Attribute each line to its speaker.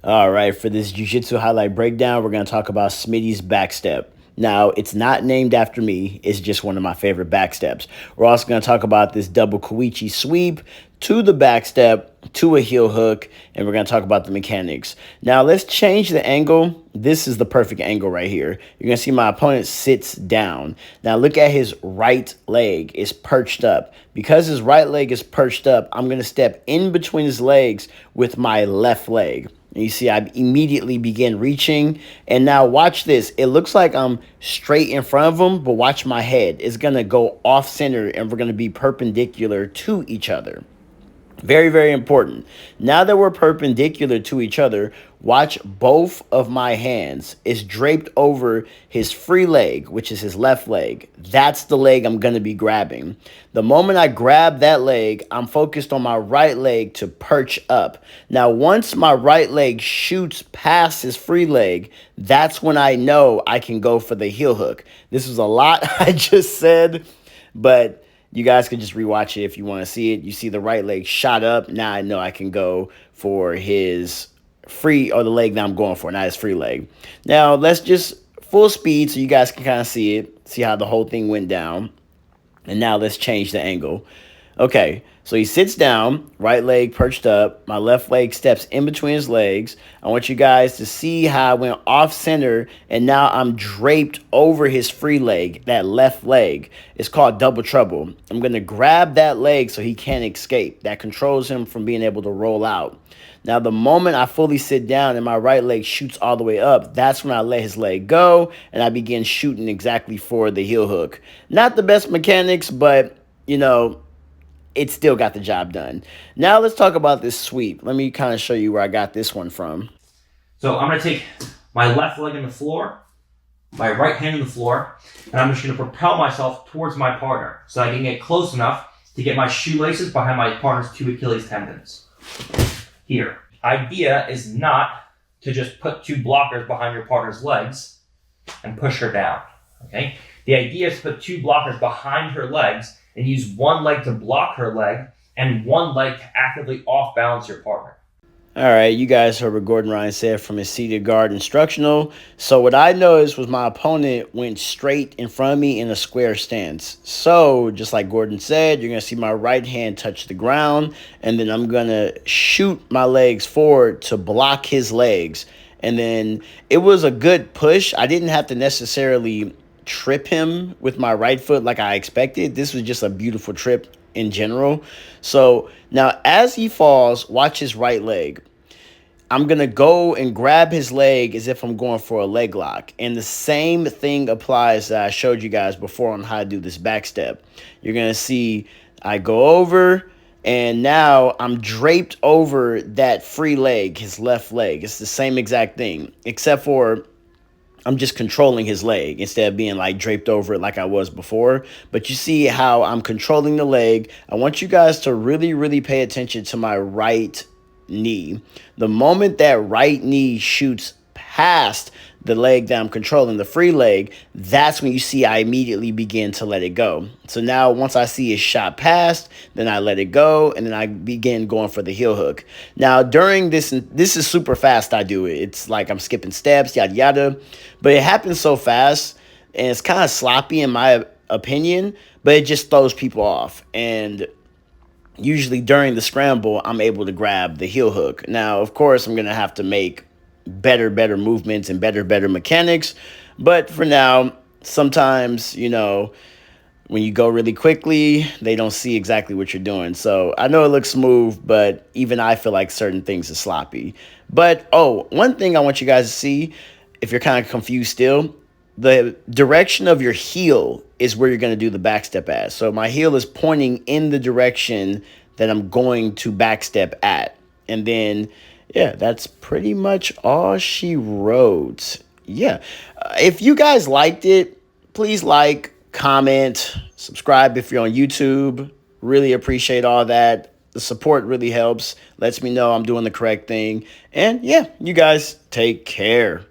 Speaker 1: All right, for this jiu-jitsu highlight breakdown, we're going to talk about Smitty's backstep. Now, it's not named after me. It's just one of my favorite backsteps. We're also going to talk about this double Koichi sweep to the backstep, to a heel hook, and we're going to talk about the mechanics. Now, let's change the angle. This is the perfect angle right here. You're going to see my opponent sits down. Now, look at his right leg is perched up. Because his right leg is perched up, I'm going to step in between his legs with my left leg. And you see, I immediately begin reaching. And now watch this. It looks like I'm straight in front of him, but watch my head. It's going to go off center, and we're going to be perpendicular to each other. Very, very important. Now that we're perpendicular to each other, watch both of my hands is draped over his free leg, which is his left leg. That's the leg I'm going to be grabbing. The moment I grab that leg, I'm focused on my right leg to perch up. Now, once my right leg shoots past his free leg, that's when I know I can go for the heel hook. This was a lot I just said, but you guys can just rewatch it if you want to see it. You see the right leg shot up. Now I know I can go for his free, or the leg that I'm going for, not his free leg. Now let's just full speed so you guys can kind of see it, see how the whole thing went down. And now let's change the angle. Okay, so he sits down, right leg perched up. My left leg steps in between his legs. I want you guys to see how I went off center, and now I'm draped over his free leg, that left leg. It's called double trouble. I'm going to grab that leg so he can't escape. That controls him from being able to roll out. Now, the moment I fully sit down and my right leg shoots all the way up, that's when I let his leg go, and I begin shooting exactly for the heel hook. Not the best mechanics, but, you know, it still got the job done. Now let's talk about this sweep. Let me kind of show you where I got this one from.
Speaker 2: So I'm going to take my left leg on the floor, my right hand on the floor, and I'm just going to propel myself towards my partner so I can get close enough to get my shoelaces behind my partner's two Achilles tendons. Here. Idea is not to just put two blockers behind your partner's legs and push her down. Okay? The idea is to put two blockers behind her legs and use one leg to block her leg and one leg to actively off-balance your partner.
Speaker 1: All right, you guys heard what Gordon Ryan said from his seated guard instructional. So what I noticed was my opponent went straight in front of me in a square stance. So just like Gordon said, you're going to see my right hand touch the ground, and then I'm going to shoot my legs forward to block his legs. And then it was a good push. I didn't have to necessarily trip him with my right foot like I expected. This was just a beautiful trip in general. So now as he falls, watch his right leg. I'm going to go and grab his leg as if I'm going for a leg lock. And the same thing applies that I showed you guys before on how to do this back step. You're going to see I go over, and now I'm draped over that free leg, his left leg. It's the same exact thing, except for I'm just controlling his leg instead of being like draped over it like I was before. But you see how I'm controlling the leg. I want you guys to really, really pay attention to my right knee. The moment that right knee shoots past the leg that I'm controlling, the free leg, that's when you see I immediately begin to let it go. So now once I see it shot past, then I let it go, and then I begin going for the heel hook. Now during this is super fast I do it. It's like I'm skipping steps, yada yada, but it happens so fast, and it's kind of sloppy in my opinion, but it just throws people off. And usually during the scramble, I'm able to grab the heel hook. Now, of course, I'm going to have to make better movements and better mechanics. But for now, sometimes, you know, when you go really quickly, they don't see exactly what you're doing. So I know it looks smooth, but even I feel like certain things are sloppy. But, oh, one thing I want you guys to see, if you're kind of confused still, the direction of your heel is where you're going to do the backstep at. So my heel is pointing in the direction that I'm going to backstep at. And then, yeah, that's pretty much all she wrote. Yeah. If you guys liked it, please like, comment, subscribe if you're on YouTube. Really appreciate all that. The support really helps. Lets me know I'm doing the correct thing. And yeah, you guys take care.